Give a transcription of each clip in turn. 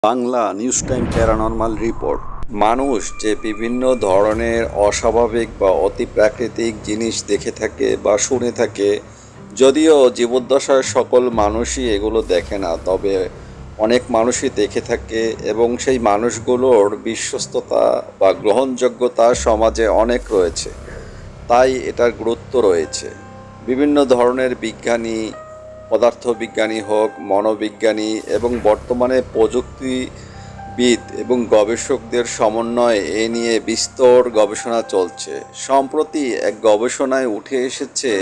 Bangla news time paranormal report. মানুষ যে বিভিন্ন ধরনের অস্বাভাবিক বা অতিপ্রাকৃতিক জিনিস দেখে থাকে বা শুনে থাকে, যদিও জীবদ্দশায় সকল মানুষই এগুলো দেখে না, তবে অনেক মানুষই দেখে থাকে এবং সেই মানুষগুলোর বিশ্বস্ততা বা গ্রহণযোগ্যতা সমাজে অনেক রয়েছে। তাই এটার গুরুত্ব রয়েছে। বিভিন্ন ধরনের বিজ্ঞানী, পদার্থবিজ্ঞানী হোক, মনোবিজ্ঞানী এবং বর্তমানে প্রযুক্তিবিদ এবং গবেষকদের সমন্বয়ে এ নিয়ে বিস্তর গবেষণা চলছে। সম্প্রতি এক গবেষণায় উঠে এসেছে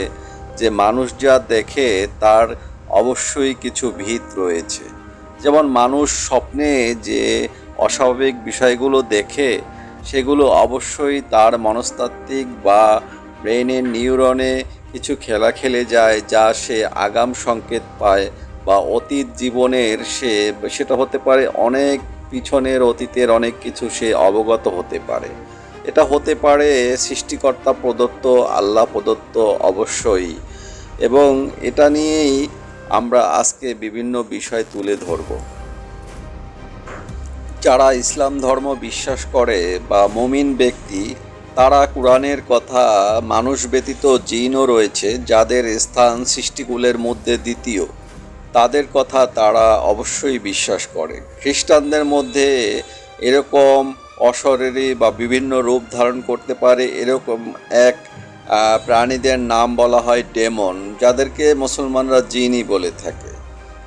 যে মানুষ যা দেখে তার অবশ্যই কিছু ভিত রয়েছে। যেমন মানুষ স্বপ্নে যে অস্বাভাবিক বিষয়গুলো দেখে, সেগুলো অবশ্যই তার মনস্তাত্ত্বিক বা ব্রেনের নিউরনে কিছু খেলা খেলে যায়, যা সে আগাম সংকেত পায় বা অতীত জীবনের সেটা হতে পারে অনেক পিছনের অতীতের অনেক কিছু সে অবগত হতে পারে। এটা হতে পারে সৃষ্টিকর্তা প্রদত্ত, আল্লাহ প্রদত্ত অবশ্যই। এবং এটা নিয়েই আমরা আজকে বিভিন্ন বিষয় তুলে ধরব। যারা ইসলাম ধর্ম বিশ্বাস করে বা মুমিন ব্যক্তি, তারা কোরআনের কথা, মানুষ ব্যতীত জিনও রয়েছে যাদের স্থান সৃষ্টিকুলের মধ্যে দ্বিতীয়, তাদের কথা তারা অবশ্যই বিশ্বাস করে। খ্রিস্টানদের মধ্যে এরকম অশরীরী বা বিভিন্ন রূপ ধারণ করতে পারে এরকম এক প্রাণীদের নাম বলা হয় ডেমন, যাদেরকে মুসলমানরা জিনই বলে থাকে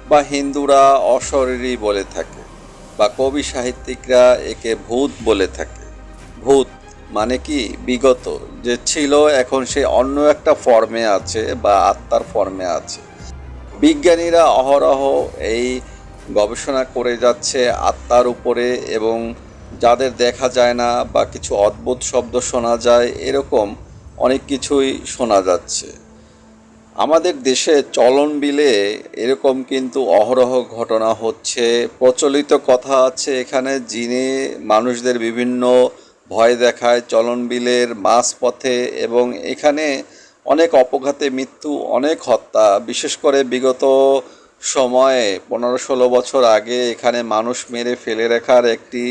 বা হিন্দুরা অশরীরী বলে থাকে বা কবি সাহিত্যিকরা একে ভূত বলে থাকে। ভূত মানে কি বিগত, যে ছিল এখন সে অন্য একটা ফর্মে আছে বা আত্মার ফর্মে আছে। বিজ্ঞানীরা অহরহ এই গবেষণা করে যাচ্ছে আত্মার উপরে, এবং যাদের দেখা যায় না বা কিছু অদ্ভুত শব্দ শোনা যায়, এরকম অনেক কিছুই শোনা যাচ্ছে। আমাদের দেশে চলন বিলে এরকম কিন্তু অহরহ ঘটনা হচ্ছে। প্রচলিত কথা আছে এখানে জিনে মানুষদের বিভিন্ন ভয় দেখায় চলন বিলের মাঝপথে, এবং এখানে অনেক অপঘাতে মৃত্যু, অনেক হত্যা। বিশেষ করে বিগত সময়ে 15-16 বছর আগে এখানে মানুষ মেরে ফেলে রাখার একটি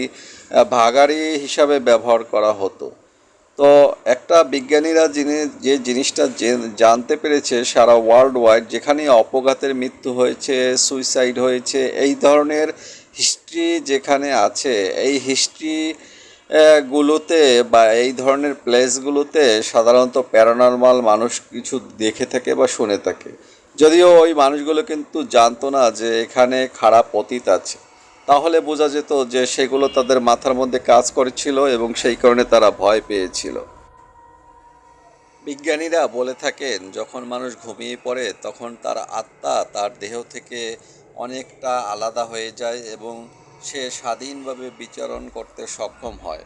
ভাগাড়ি হিসাবে ব্যবহার করা হতো। তো একটা বিজ্ঞানীরা যে জিনিসটা জানতে পেরেছে সারা ওয়ার্ল্ড ওয়াইড, যেখানে অপঘাতের মৃত্যু হয়েছে, সুইসাইড হয়েছে, এই ধরনের হিস্ট্রি যেখানে আছে, এই হিস্ট্রি গুলোতে বা এই ধরনের প্লেসগুলোতে সাধারণত প্যারানরমাল মানুষ কিছু দেখে থাকে বা শুনে থাকে। যদিও ওই মানুষগুলো কিন্তু জানতো না যে এখানে খারাপ অতীত আছে, তাহলে বোঝা যেত যে সেগুলো তাদের মাথার মধ্যে কাজ করেছিল এবং সেই কারণে তারা ভয় পেয়েছিল। বিজ্ঞানীরা বলে থাকেন যখন মানুষ ঘুমিয়ে পড়ে তখন তার আত্মা তার দেহ থেকে অনেকটা আলাদা হয়ে যায় এবং সে স্বাধীনভাবে বিচরণ করতে সক্ষম হয়।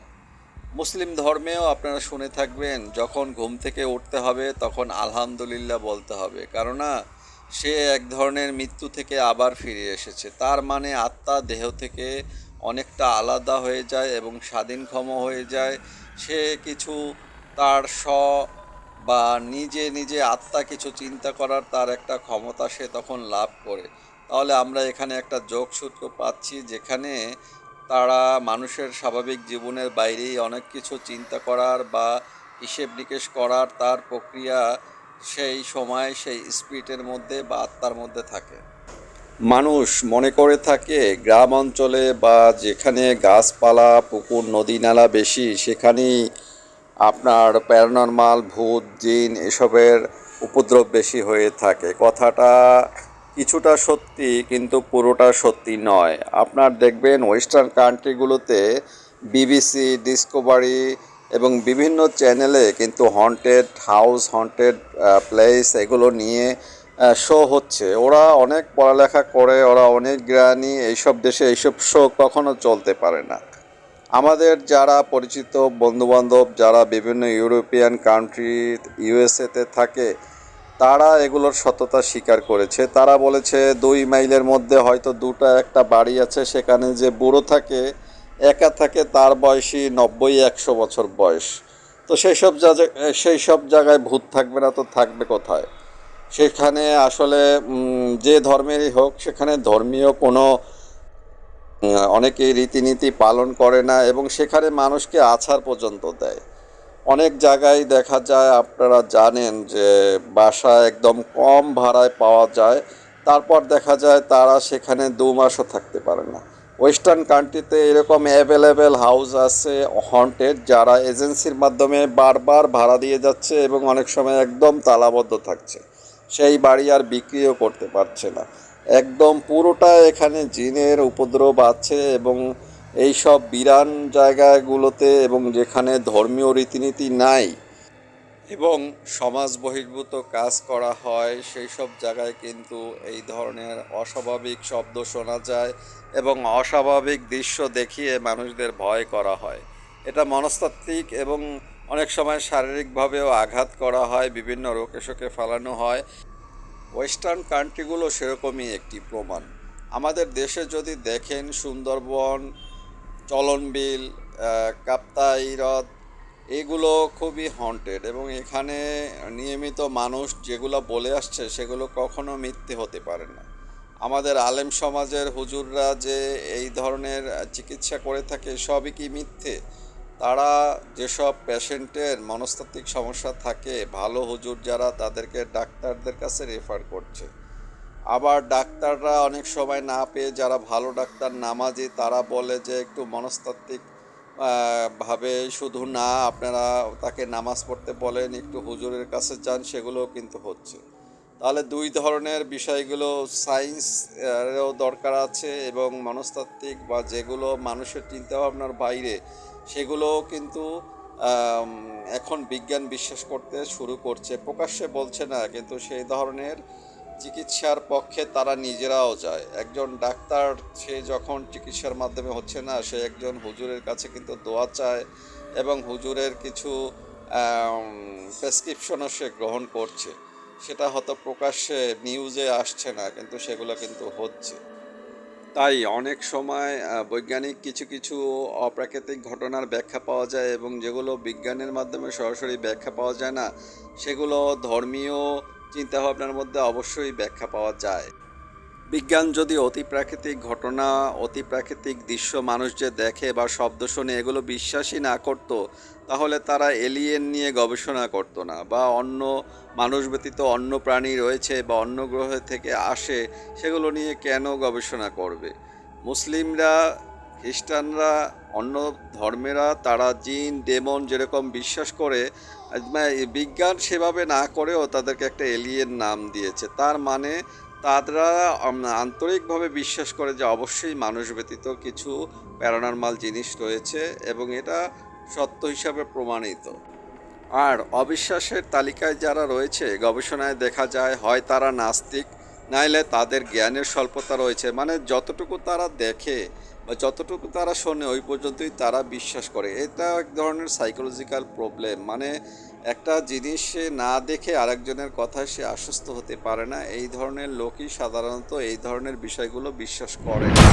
মুসলিম ধর্মেও আপনারা শুনে থাকবেন যখন ঘুম থেকে উঠতে হবে তখন আলহামদুলিল্লাহ বলতে হবে, কেননা সে এক ধরনের মৃত্যু থেকে আবার ফিরে এসেছে। তার মানে আত্মা দেহ থেকে অনেকটা আলাদা হয়ে যায় এবং স্বাধীনক্ষম হয়ে যায়। সে কিছু তার বা নিজে নিজে আত্মা কিছু চিন্তা করার তার একটা ক্ষমতা সে তখন লাভ করে। তাহলে আমরা এখানে একটা যোগসূত্র পাচ্ছি, যেখানে তারা মানুষের স্বাভাবিক জীবনের বাইরেই অনেক কিছু চিন্তা করার বা হিসেব নিকেশ করার তার প্রক্রিয়া সেই সময় সেই স্পিরিটের মধ্যে বা আত্মার মধ্যে থাকে। মানুষ মনে করে থাকে গ্রাম অঞ্চলে বা যেখানে গাছপালা, পুকুর, নদী নালা বেশি, সেখানেই আপনার প্যারানরমাল, ভূত, জিন এসবের উপদ্রব বেশি হয়ে থাকে। কথাটা কিছুটা সত্যি কিন্তু পুরোটা সত্যি নয়। আপনার দেখবেন ওয়েস্টার্ন কান্ট্রিগুলোতে বিবিসি, ডিসকভারি এবং বিভিন্ন চ্যানেলে কিন্তু হন্টেড হাউস, হন্টেড প্লেস এগুলো নিয়ে শো হচ্ছে। ওরা অনেক পড়ালেখা করে, ওরা অনেক জ্ঞানী, এইসব দেশে এইসব শো কখনো চলতে পারে না। আমাদের যারা পরিচিত বন্ধুবান্ধব যারা বিভিন্ন ইউরোপিয়ান কান্ট্রি, ইউএসএতে থাকে, তারা এগুলোর সত্যতা স্বীকার করেছে। তারা বলেছে 2 মাইলের মধ্যে হয়তো একটা বাড়ি আছে, সেখানে যে বুড়ো থাকে, একা থাকে, তার বয়সী 90-100 বছর বয়স। তো সেই সব জায়গায় ভূত থাকবে না তো থাকবে কোথায়? সেখানে আসলে যে ধর্মেরই হোক, সেখানে ধর্মীয় কোনো অনেকেই রীতিনীতি পালন করে না এবং সেখানে মানুষকে আছাড় পর্যন্ত দেয়। অনেক জায়গায় দেখা যায়, আপনারা জানেন যে বাসা একদম কম ভাড়ায় পাওয়া যায়, তারপর দেখা যায় তারা সেখানে 2 মাসও থাকতে পারে না। ওয়েস্টার্ন কান্ট্রিতে এরকম অ্যাভেলেবেল হাউস আছে হন্টেড, যারা এজেন্সির মাধ্যমে বারবার ভাড়া দিয়ে যাচ্ছে এবং অনেক সময় একদম তালাবদ্ধ থাকছে, সেই বাড়ি আর বিক্রিও করতে পারছে না। একদম পুরোটা এখানে জিনের উপদ্রব আছে এবং এই সব বিরান জায়গাগুলোতে এবং যেখানে ধর্মীয় রীতিনীতি নাই এবং সমাজ বহির্ভূত কাজ করা হয়, সেই সব জায়গায় কিন্তু এই ধরনের অস্বাভাবিক শব্দ শোনা যায় এবং অস্বাভাবিক দৃশ্য দেখিয়ে মানুষদের ভয় করা হয়। এটা মনস্তাত্ত্বিক এবং অনেক সময় শারীরিকভাবেও আঘাত করা হয়, বিভিন্ন রোগে শোকে ফেলানো হয়। ওয়েস্টার্ন কান্ট্রিগুলো সেরকমই একটি প্রমাণ। আমাদের দেশে যদি দেখেন, সুন্দরবন, চলনবিল, কাপ্তাই হ্রদ, এগুলো খুবই হন্টেড এবং এখানে নিয়মিত মানুষ যেগুলো বলে আসছে সেগুলো কখনো মিথ্যে হতে পারে না। আমাদের আলেম সমাজের হুজুররা যে এই ধরনের চিকিৎসা করে থাকে, সবই কি মিথ্যে? তারা যেসব পেশেন্টের মনস্তাত্ত্বিক সমস্যা থাকে, ভালো হুজুর যারা, তাদেরকে ডাক্তারদের কাছে রেফার করছে। আবার ডাক্তাররা অনেক সময় না পেয়ে, যারা ভালো ডাক্তার নামাজি, তারা বলে যে একটু মনস্তাত্ত্বিক ভাবে শুধু না, আপনারা তাকে নামাজ পড়তে বলেন, একটু হুজুরের কাছে যান, সেগুলোও কিন্তু হচ্ছে। তাহলে দুই ধরনের বিষয়গুলো, সায়েন্সেরও দরকার আছে এবং মনস্তাত্ত্বিক বা যেগুলো মানুষের চিন্তাভাবনার বাইরে, সেগুলোও কিন্তু এখন বিজ্ঞান বিশ্বাস করতে শুরু করছে। প্রকাশ্যে বলছে না, কিন্তু সেই ধরনের চিকিৎসার পক্ষে তারা নিজেরাও যায়। একজন ডাক্তার, সে যখন চিকিৎসার মাধ্যমে হচ্ছে না, সে একজন হুজুরের কাছে কিন্তু দোয়া চায় এবং হুজুরের কিছু প্রেসক্রিপশনও সে গ্রহণ করছে। সেটা হয়তো প্রকাশ্যে নিউজে আসছে না, কিন্তু সেগুলো কিন্তু হচ্ছে। তাই অনেক সময় বৈজ্ঞানিক কিছু কিছু অপ্রাকৃতিক ঘটনার ব্যাখ্যা পাওয়া যায় এবং যেগুলো বিজ্ঞানের মাধ্যমে সরাসরি ব্যাখ্যা পাওয়া যায় না, সেগুলো ধর্মীয় চিন্তাভাবনার মধ্যে অবশ্যই ব্যাখ্যা পাওয়া যায়। বিজ্ঞান যদি অতি প্রাকৃতিক ঘটনা, অতি প্রাকৃতিক দৃশ্য মানুষ যে দেখে বা শব্দ শোনে, এগুলো বিশ্বাসই না করত, তাহলে তারা এলিয়েন নিয়ে গবেষণা করতো না, বা অন্য মানুষ ব্যতীত অন্য প্রাণী রয়েছে বা অন্য গ্রহ থেকে আসে, সেগুলো নিয়ে কেন গবেষণা করবে? মুসলিমরা, খ্রিস্টানরা, অন্য ধর্মেরা, তারা জিন ডেমন যেরকম বিশ্বাস করে, বিজ্ঞান সেভাবে না করেও তাদেরকে একটা এলিয়েন নাম দিয়েছে। তার মানে তারা আন্তরিকভাবে বিশ্বাস করে যে অবশ্যই মানুষ ব্যতীত কিছু প্যারানরমাল জিনিস রয়েছে এবং এটা সত্য হিসাবে প্রমাণিত। আর অবিশ্বাসের তালিকায় যারা রয়েছে, গবেষণায় দেখা যায় হয় তারা নাস্তিক, নাইলে তাদের জ্ঞানের স্বল্পতা রয়েছে। মানে যতটুকু তারা দেখে বা যতটুকু তারা শোনে, ওই পর্যন্তই তারা বিশ্বাস করে। এটা এক ধরনের সাইকোলজিক্যাল প্রবলেম। মানে একটা জিনিস সে না দেখে আরেকজনের কথায় সে আশ্বস্ত হতে পারে না। এই ধরনের লোকই সাধারণত এই ধরনের বিষয়গুলো বিশ্বাস করে না।